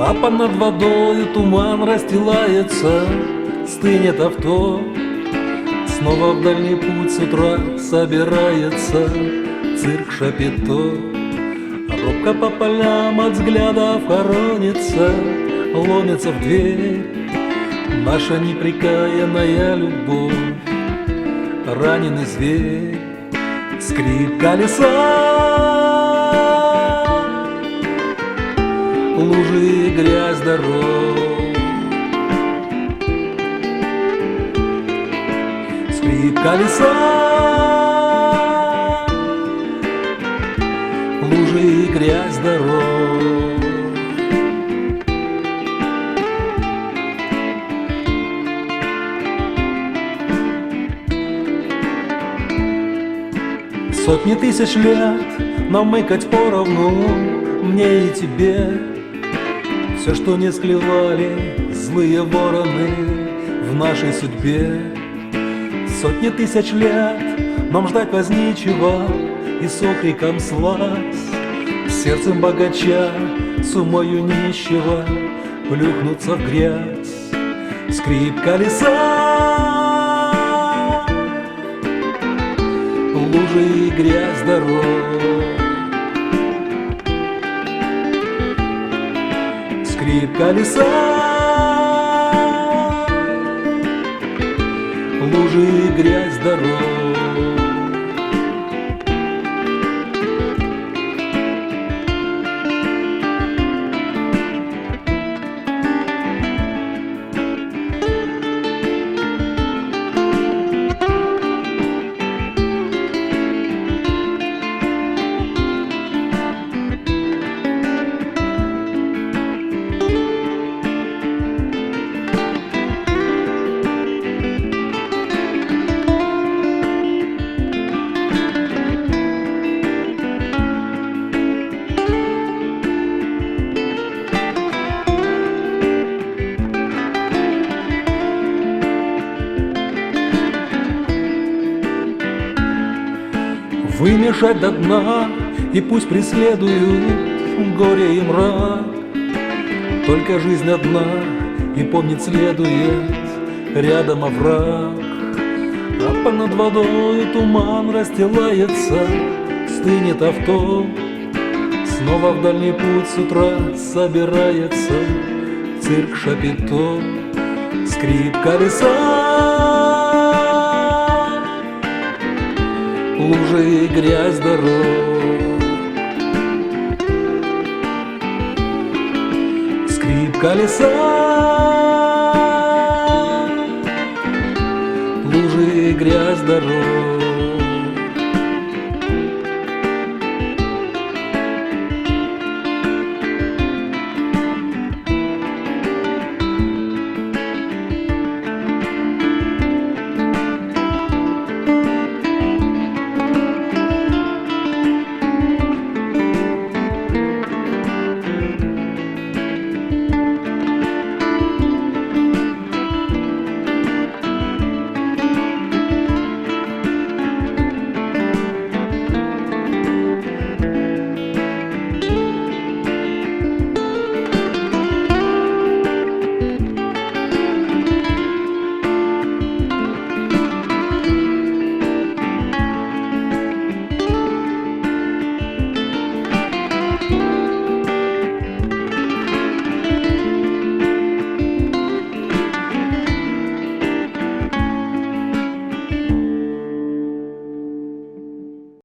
А над водою туман расстилается, стынет авто. Снова в дальний путь с утра собирается цирк Шапито. Робко по полям от взглядов хоронится, ломится в дверь наша непрекаянная любовь. Раненый зверь, скрип колеса, лужи и грязь дорог. Скрип колеса, лужи и грязь дорог. Сотни тысяч лет нам мыкать поровну, мне и тебе. Все, что не склевали злые вороны в нашей судьбе. Сотни тысяч лет нам ждать возничего и с окриком слазь, сердцем богача, с умою нищего плюхнуться в грязь. Скрип колеса, лужи и грязь дорог. Скрип колеса, лужи и грязь дорог. Вымешать до дна, и пусть преследуют горе и мрак. Только жизнь одна, и помнить следует рядом овраг. А над водою туман расстилается, стынет авто. Снова в дальний путь с утра собирается цирк Шапито. Скрип колеса, лужи и грязь дорог. Скрип колеса, лужи и грязь дорог.